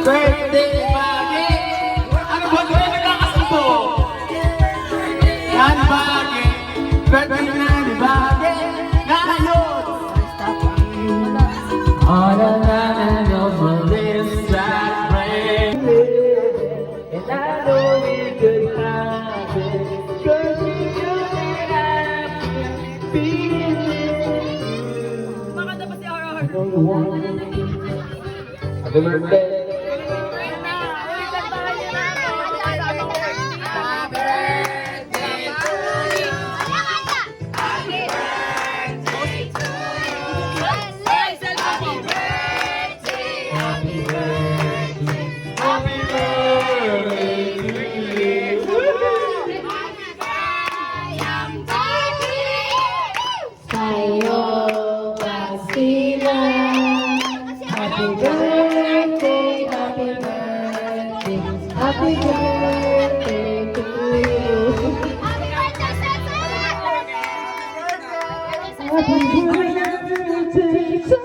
Birthday Baggy! Ano ba ito? Nagkakasubo! Yan Baggy! Birthday na ni Baggy! Ngayon! On a line over this side rain. And I know it could happen, 'cause you know that I've been feeling this. Makanta pa si Horror. I know you want it. Happy birthday. Happy birthday to you. Happy birthday to you.